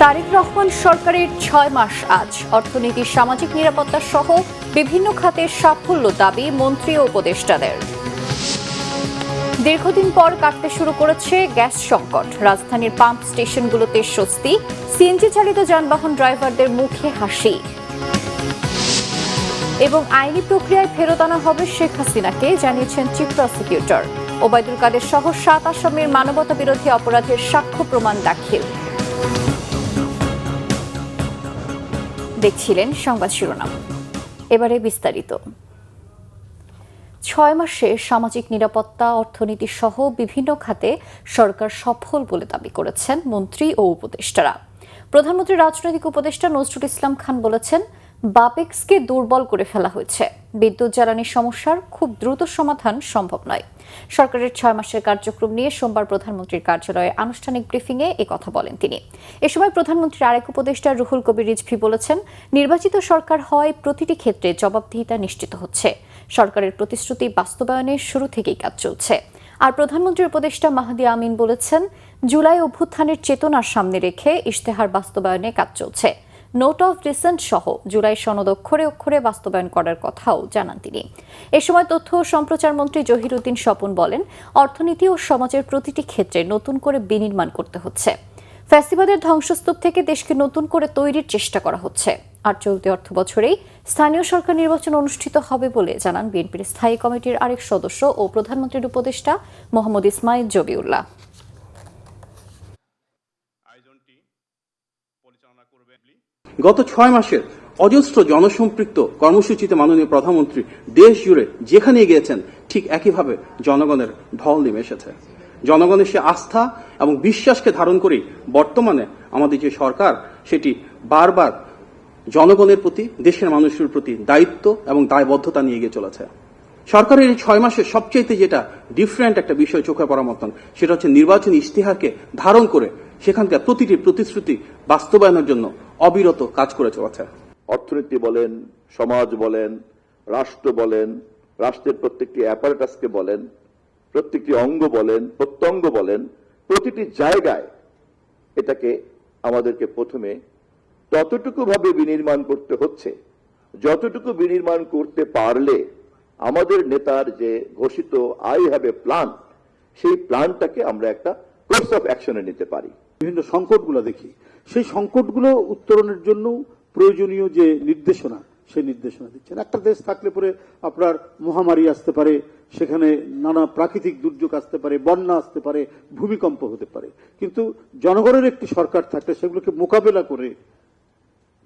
তারেক রহমান সরকারের ৬ মাস আজ অর্থনীতি, সামাজিক নিরাপত্তা সহ বিভিন্ন খাতে সাফল্য দাবি মন্ত্রী ও উপদেষ্টাদের। দীর্ঘদিন পর কাটতে শুরু করেছে গ্যাস সংকট, রাজধানীর পাম্প স্টেশনগুলোতে স্বস্তি, সিএনজি চালিত যানবাহন ড্রাইভারদের মুখে হাসি। এবং আইনি প্রক্রিয়ায় ফেরত আনা হবে শেখ হাসিনাকে, জানিয়েছেন চিফ প্রসিকিউটর। ওবায়দুল কাদের সহ ৭ আসামির মানবতা বিরোধী অপরাধের সাক্ষ্য প্রমাণ দাখিল। দেখছিলেন সংবাদ শিরোনাম, এবারে বিস্তারিত। ৬ মাসে সামাজিক নিরাপত্তা, অর্থনীতি সহ বিভিন্ন খাতে সরকার সফল বলে দাবি করেছেন মন্ত্রী ও উপদেষ্টারা। প্রধানমন্ত্রীর রাজনৈতিক উপদেষ্টা নজরুল ইসলাম খান বলেছেন, বাপেক্সকে দুর্বল করে ফেলা হয়েছে, বিদ্যুৎ জ্বালানি সমস্যার খুব দ্রুত সমাধান সম্ভব নয়। সরকারের ৬ মাসের কার্যক্রম নিয়ে সোমবার প্রধানমন্ত্রীর কার্যালয়ে আনুষ্ঠানিক ব্রিফিংয়ে কথা বলেন তিনি। এ সময় প্রধানমন্ত্রীর আরেক উপদেষ্টা রুহুল কবির রিজভী বলেছেন, নির্বাচিত সরকার হওয়ায় প্রতিটি ক্ষেত্রে জবাবদিহিতা নিশ্চিত হচ্ছে। সরকারের প্রতিশ্রুতি বাস্তবায়নের শুরু থেকেই কাজ চলছে। আর প্রধানমন্ত্রীর উপদেষ্টা মাহদি আমিন বলেছেন, জুলাই অভ্যুত্থানের চেতনার সামনে রেখে ইশতেহার বাস্তবায়নে কাজ চলছে। নোট অফ ডিসেন্ট সহ জুলাই সনদ অক্ষরে অক্ষরে বাস্তবায়ন করার কথাও জানান তিনি। এ সময় তথ্য ও সম্প্রচার মন্ত্রী জহিরুদ্দিন স্বপন বলেন, অর্থনীতি ও সমাজের প্রতিটি ক্ষেত্রে নতুন করে বিনির্মাণ করতে হচ্ছে। ফ্যাসিবাদের ধ্বংসস্তূপ থেকে দেশকে নতুন করে তৈরির চেষ্টা করা হচ্ছে। আর চলতি অর্থবছরেই স্থানীয় সরকার নির্বাচন অনুষ্ঠিত হবে বলে জানান বিএনপির স্থায়ী কমিটির আরেক সদস্য ও প্রধানমন্ত্রীর উপদেষ্টা মোহাম্মদ ইসমাইল জবিউল্লাহ। গত ৬ মাসের অজস্র জনসম্পৃক্ত কর্মসূচিতে মাননীয় প্রধানমন্ত্রী দেশ জুড়ে যেখানে গিয়েছেন ঠিক একইভাবে জনগণের ঢল নেমে এসেছে। জনগণের সে আস্থা এবং বিশ্বাসকে ধারণ করেই বর্তমানে আমাদের যে সরকার, সেটি বারবার জনগণের প্রতি, দেশের মানুষের প্রতি দায়িত্ব এবং দায়বদ্ধতা নিয়ে গিয়ে চলেছে। সরকারের এই ৬ মাসের সবচেয়ে যেটা ডিফারেন্ট একটা বিষয় চোখে পড়ার মতন, সেটা হচ্ছে নির্বাচনী ইশতেহারকে ধারণ করে সেখানকার প্রতিটি প্রতিশ্রুতি বাস্তবায়নের জন্য অবিরত কাজ করে চলেছে। অর্থনীতি বলেন, সমাজ বলেন, রাষ্ট্র বলেন, রাষ্ট্রের প্রত্যেকটি অ্যাপারেটাসকে বলেন, প্রত্যেকটি অঙ্গ বলেন, প্রত্যঙ্গ বলেন, প্রতিটি জায়গায় এটাকে আমাদেরকে প্রথমে ততটুকু ভাবে বিনির্মাণ করতে হচ্ছে যতটুকু বিনির্মাণ করতে পারলে আমাদের নেতার যে ঘোষিত আই হ্যাভ এ প্ল্যান, সেই প্ল্যানটাকে আমরা একটা কোর্স অফ অ্যাকশনে নিতে পারি। বিভিন্ন সংকটগুলো দেখি, সেই সংকটগুলো উত্তরণের জন্য প্রয়োজনীয় যে নির্দেশনা, সেই নির্দেশনা দিচ্ছেন। একটা দেশ থাকলে পরে আপনার মহামারী আসতে পারে, সেখানে নানা প্রাকৃতিক দুর্যোগ আসতে পারে, বন্যা আসতে পারে, ভূমিকম্প হতে পারে, কিন্তু জনগণের একটি সরকার থাকলে সেগুলোকে মোকাবেলা করে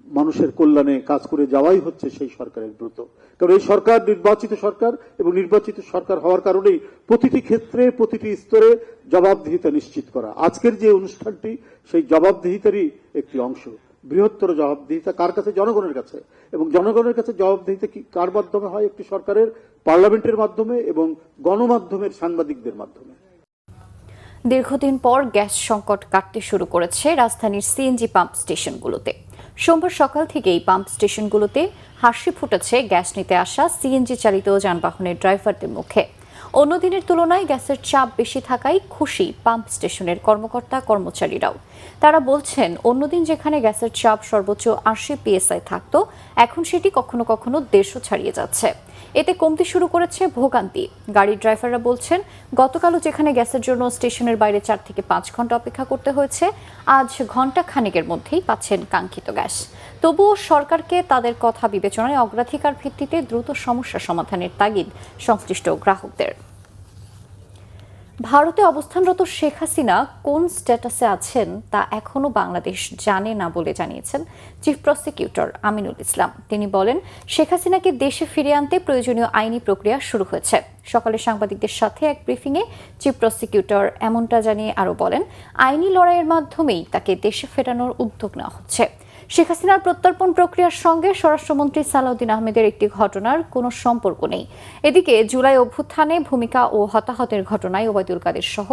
মানুষের কল্যাণে কাজ করে যাওয়াই হচ্ছে সেই সরকারের ব্রত। কারণ এই সরকার নির্বাচিত সরকার, এবং নির্বাচিত সরকার হওয়ার কারণেই প্রতিটি ক্ষেত্রে, প্রতিটি স্তরে জবাবদিহিতা নিশ্চিত করা। আজকের যে অনুষ্ঠানটি সেই জবাবদিহিতারই একটি অংশ। বৃহত্তর জবাবদিহিতা কার কাছে? জনগণের কাছে। এবং জনগণের কাছে জবাবদিহিতা কি কার মাধ্যমে হয়? একটি সরকারের পার্লামেন্টের মাধ্যমে এবং গণমাধ্যমের সাংবাদিকদের মাধ্যমে। দীর্ঘদিন পর গ্যাস সংকট কাটতে শুরু করেছে রাজধানীর সিএনজি পাম্প স্টেশনগুলোতে। সোমবার সকাল থেকেই পাম্প স্টেশনগুলোতে হাসি ফুটেছে গ্যাস নিতে আসা সিএনজি চালিত যানবাহনের ড্রাইভারদের মুখে। অন্য দিনের তুলনায় গ্যাসের চাপ বেশি থাকায় খুশি পাম্প স্টেশনের কর্মকর্তা কর্মচারীরাও। তারা বলছেন, অন্যদিন যেখানে গ্যাসের চাপ সর্বোচ্চ ৮০ PSI থাকতো, এখন সেটি কখনো কখনো ১৫০ ছাড়িয়ে যাচ্ছে। এতে কমতে শুরু করেছে ভোগান্তি। গাড়ির ড্রাইভাররা বলছেন, গতকালও যেখানে গ্যাসের জন্য স্টেশনের বাইরে ৪ থেকে ৫ ঘন্টা অপেক্ষা করতে হয়েছে, আজ ঘন্টা খানেকের মধ্যেই পাচ্ছেন কাঙ্ক্ষিত গ্যাস। তবুও সরকারকে তাদের কথা বিবেচনায় অগ্রাধিকার ভিত্তিতে দ্রুত সমস্যা সমাধানের তাগিদ সংশ্লিষ্ট গ্রাহকদের। ভারতে অবস্থানরত শেখ হাসিনা কোন স্ট্যাটাসে আছেন তা এখনও বাংলাদেশ জানে না বলে জানিয়েছেন চিফ প্রসিকিউটর আমিনুল ইসলাম। তিনি বলেন, শেখ হাসিনাকে দেশে ফিরিয়ে আনতে প্রয়োজনীয় আইনি প্রক্রিয়া শুরু হয়েছে। সকালে সাংবাদিকদের সাথে এক ব্রিফিংয়ে চিফ প্রসিকিউটর এমনটা জানিয়ে আরও বলেন, আইনি লড়াইয়ের মাধ্যমেই তাকে দেশে ফেরানোর উদ্যোগ নেওয়া হচ্ছে। শেখ হাসিনার প্রত্যর্পণ প্রক্রিয়ার সঙ্গে স্বরাষ্ট্রমন্ত্রী সালাউদ্দিন আহমেদের একটি ঘটনার কোনো সম্পর্ক নেই। এদিকে জুলাই অভ্যুত্থানে ভূমিকা ও হতাহতের ঘটনায় ওবায়দুল কাদের সহ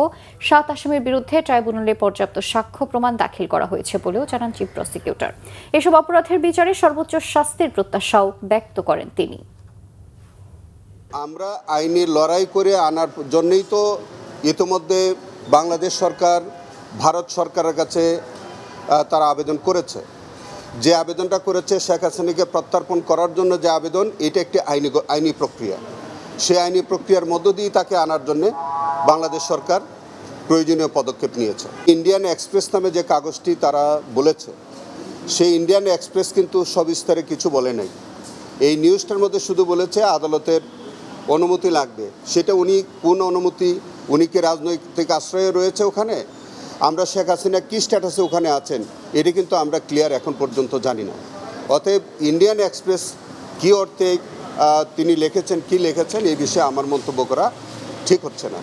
৭ আসামির বিরুদ্ধে ট্রাইব্যুনালে পর্যাপ্ত সাক্ষ্য প্রমাণ দাখিল করা হয়েছে বলেও জানান চিফ প্রসিকিউটর। এসব অপরাধের বিচারে সর্বোচ্চ শাস্তির প্রত্যাশাও ব্যক্ত করেন তিনি। আমরা আইনি লড়াই করে আনার জন্যই তো ইতিমধ্যে বাংলাদেশ সরকার ভারত সরকারের কাছে তারা আবেদন করেছে। যে আবেদনটা করেছে শেখ হাসিনাকে প্রত্যর্পণ করার জন্য যে আবেদন, এটা একটি আইনি প্রক্রিয়া। সেই আইনি প্রক্রিয়ার মধ্য দিয়ে তাকে আনার জন্য বাংলাদেশ সরকার প্রয়োজনীয় পদক্ষেপ নিয়েছে। ইন্ডিয়ান এক্সপ্রেস নামে যে কাগজটি তারা বলেছে, সেই ইন্ডিয়ান এক্সপ্রেস কিন্তু সবিস্তারে কিছু বলে নাই। এই নিউজটার মধ্যে শুধু বলেছে আদালতের অনুমতি লাগবে। সেটা উনি কোন অনুমতি, উনি কি রাজনৈতিক আশ্রয়ে রয়েছে ওখানে, আমরা শেখ হাসিনা কী স্ট্যাটাসে ওখানে আছেন, এটা কিন্তু আমরা ক্লিয়ার এখন পর্যন্ত জানি না। অতএব ইন্ডিয়ান এক্সপ্রেস কী অর্থে তিনি লিখেছেন, কি লিখেছেন, এই বিষয়ে আমার মন্তব্য করা ঠিক হচ্ছে না।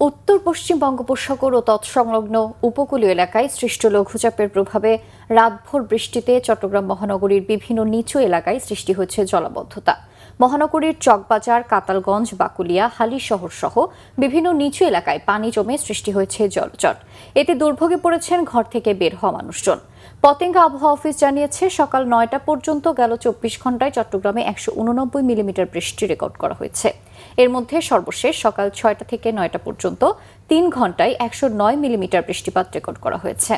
উত্তর পশ্চিম বঙ্গোপসাগর ও তৎসংলগ্ন উপকূলীয় এলাকায় সৃষ্ট লঘুচাপের প্রভাবে রাতভর বৃষ্টিতে চট্টগ্রাম মহানগরীর বিভিন্ন নিচু এলাকায় সৃষ্টি হয়েছে জলাবদ্ধতা। মহানগরীর চকবাজার, কাতালগঞ্জ, বাকুলিয়া, হালিশহর সহ বিভিন্ন নিচু এলাকায় পানি জমে সৃষ্টি হয়েছে জলজট। এতে দুর্ভোগে পড়েছেন ঘর থেকে বের হওয়া মানুষজন। পতেঙ্গা আবহাওয়া অফিস জানিয়েছে, সকাল ৯টা পর্যন্ত গেল ২৪ ঘন্টায় চট্টগ্রামে ১৮৯ মিলিমিটার বৃষ্টি রেকর্ড করা হয়েছে। এর মধ্যে সর্বশেষ সকাল ৬টা থেকে ৯টা পর্যন্ত ৩ ঘন্টায় ১০৯ মিলিমিটার বৃষ্টিপাত রেকর্ড করা হয়েছে।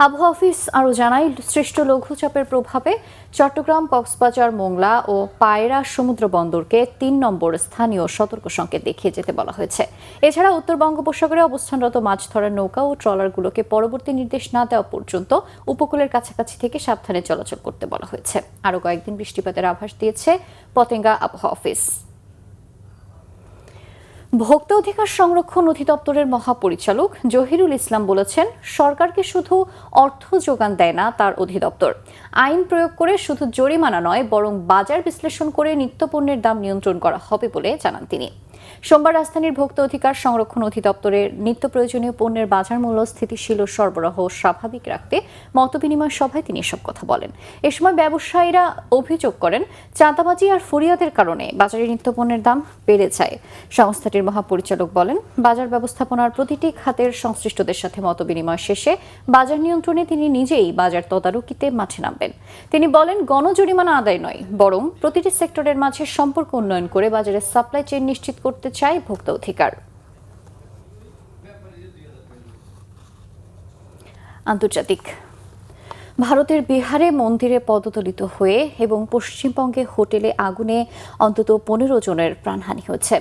আবহাওয়া অফিস আরও জানায়, সৃষ্ট লঘুচাপের প্রভাবে চট্টগ্রাম, কক্সবাজার, মোংলা ও পায়রা সমুদ্র বন্দরকে ৩ নম্বর স্থানীয় সতর্ক সংকেত দেখিয়ে যেতে বলা হয়েছে। এছাড়া উত্তর বঙ্গোপসাগরে অবস্থানরত মাছ ধরার নৌকা ও ট্রলারগুলোকে পরবর্তী নির্দেশ না দেওয়া পর্যন্ত উপকূলের কাছাকাছি থেকে সাবধানে চলাচল করতে বলা হয়েছে। আরও কয়েকদিন বৃষ্টিপাতের আভাস দিয়েছে পতেঙ্গা আবহাওয়া অফিস। ভোক্তা অধিকার সংরক্ষণ অধিদপ্তরের মহাপরিচালক জহিরুল ইসলাম বলেছেন, সরকারকে শুধু অর্থ যোগান দেয় না তার অধিদপ্তর, আইন প্রয়োগ করে শুধু জরিমানা নয় বরং বাজার বিশ্লেষণ করে নিত্যপণ্যের দাম নিয়ন্ত্রণ করা হবে বলে জানান তিনি। সোমবার রাজধানীর ভোক্তা অধিকার সংরক্ষণ অধিদপ্তরের নিত্য প্রয়োজনীয় পণ্যের বাজার মূল্য স্থিতিশীল ও সরবরাহ স্বাভাবিক রাখতে মতবিনিময় সভায় তিনি এসব কথা বলেন। এ সময় ব্যবসায়ীরা অভিযোগ করেন, চাঁদাবাজি আর ফরিয়াদের কারণে বাজারে নিত্যপণ্যের দাম বেড়ে যায়। সংস্থাটির মহাপরিচালক বলেন, বাজার ব্যবস্থাপনার প্রতিটি খাতের সংশ্লিষ্টদের সাথে মতবিনিময় শেষে বাজার নিয়ন্ত্রণে তিনি নিজেই বাজার তদারকিতে মাঠে নামবেন। তিনি বলেন, গণজরিমানা আদায় নয় বরং প্রতিটি সেক্টরের মাঝে সম্পর্ক উন্নয়ন করে বাজারের সাপ্লাই চেইন নিশ্চিত করতে চাই ভোক্তা অধিকার। আন্তর্জাতিক। ভারতের বিহারে মন্দিরে পদদলিত হয়ে এবং পশ্চিমবঙ্গে হোটেলে আগুনে অন্তত ১৫ জনের প্রাণহানি হয়েছে।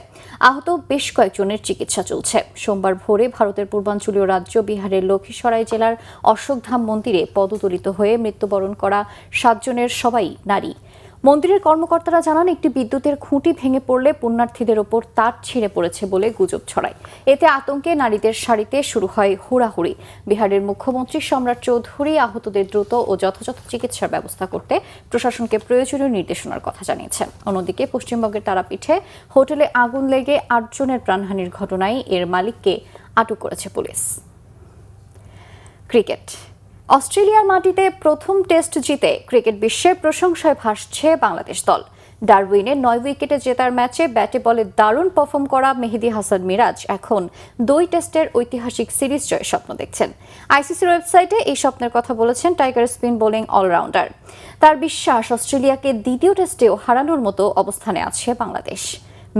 আহত বেশ কয়েকজনের চিকিৎসা চলছে। সোমবার ভোরে ভারতের পূর্বাঞ্চলীয় রাজ্য বিহারের লক্ষ্মীসরাই জেলার অশোকধাম মন্দিরে পদদলিত হয়ে মৃত্যুবরণ করা ৭ জনের সবাই নারী। মন্দিরের কর্মকর্তারা জানান, একটি বিদ্যুতের খুঁটি ভেঙে পড়লে পুণ্যার্থীদের ওপর তার ছিঁড়ে পড়েছে বলে গুজব ছড়ায়। এতে আতঙ্কে নারীদের সারিতে শুরু হয় হুড়াহুড়ি। বিহারের মুখ্যমন্ত্রী সম্রাট চৌধুরী আহতদের দ্রুত ও যথাযথ চিকিৎসার ব্যবস্থা করতে প্রশাসনকে প্রয়োজনীয় নির্দেশনার কথা জানিয়েছেন। অন্যদিকে পশ্চিমবঙ্গের তারাপীঠে হোটেলে আগুন লেগে ৮ জনের প্রাণহানির ঘটনায় এর মালিককে আটক করেছে পুলিশ। ক্রিকেট। অস্ট্রেলিয়ার মাটিতে প্রথম টেস্ট জিতে ক্রিকেট বিশ্বের প্রশংসায় ভাসছে বাংলাদেশ দল। ডারউইনে ৯ উইকেটে জেতার ম্যাচে ব্যাটে বলে দারুণ পারফর্ম করা মেহেদী হাসান মিরাজ এখন ২ টেস্টের ঐতিহাসিক সিরিজ জয়ের স্বপ্ন দেখছেন। আইসিসির ওয়েবসাইটে এই স্বপ্নের কথা বলেছেন টাইগার স্পিন বোলিং অলরাউন্ডার। তার বিশ্বাস, অস্ট্রেলিয়াকে দ্বিতীয় টেস্টেও হারানোর মতো অবস্থানে আছে বাংলাদেশ।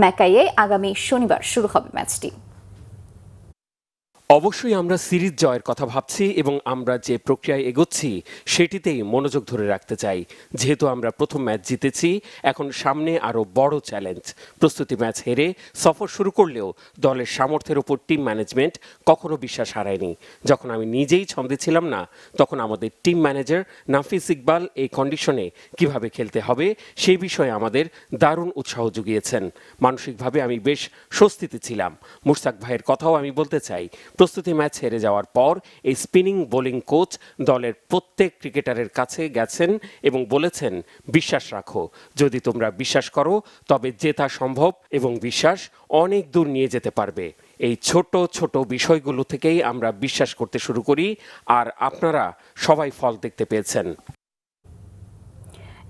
ম্যাকাইয়ে আগামী শনিবার শুরু হবে ম্যাচটি। অবশ্যই আমরা সিরিজ জয়ের কথা ভাবছি এবং আমরা যে প্রক্রিয়ায় এগোচ্ছি সেটিতেই মনোযোগ ধরে রাখতে চাই। যেহেতু আমরা প্রথম ম্যাচ জিতেছি, এখন সামনে আরও বড় চ্যালেঞ্জ। প্রস্তুতি ম্যাচ হেরে সফর শুরু করলেও দলের সামর্থ্যের উপর টিম ম্যানেজমেন্ট কখনো বিশ্বাস হারায়নি। যখন আমি নিজেই ছন্দে ছিলাম না, তখন আমাদের টিম ম্যানেজার নাফিস ইকবাল এই কন্ডিশনে কিভাবে খেলতে হবে সেই বিষয়ে আমাদের দারুণ উৎসাহ জুগিয়েছেন। মানসিকভাবে আমি বেশ স্বস্তিতে ছিলাম। মুশতাক ভাইয়ের কথাও আমি বলতে চাই, প্রস্তুতি ম্যাচ হেরে যাওয়ার পর এই স্পিনিং বোলিং কোচ দলের প্রত্যেক ক্রিকেটারের কাছে গেছেন এবং বলেছেন, বিশ্বাস রাখো, যদি তোমরা বিশ্বাস করো তবে জেতা সম্ভব এবং বিশ্বাস অনেক দূর নিয়ে যেতে পারবে। এই ছোট ছোট বিষয়গুলো থেকেই আমরা বিশ্বাস করতে শুরু করি, আর আপনারা সবাই ফল দেখতে পেয়েছেন।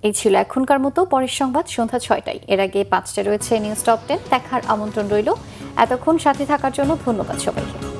এই ছিল এখনকার মতো। পরের সংবাদ সন্ধ্যা ৬টায়। এর আগে ৫টায় রয়েছে নিউজ টপ 10 দেখার আমন্ত্রণ রইল। এতক্ষণ সাথে থাকার জন্য ধন্যবাদ সবাইকে।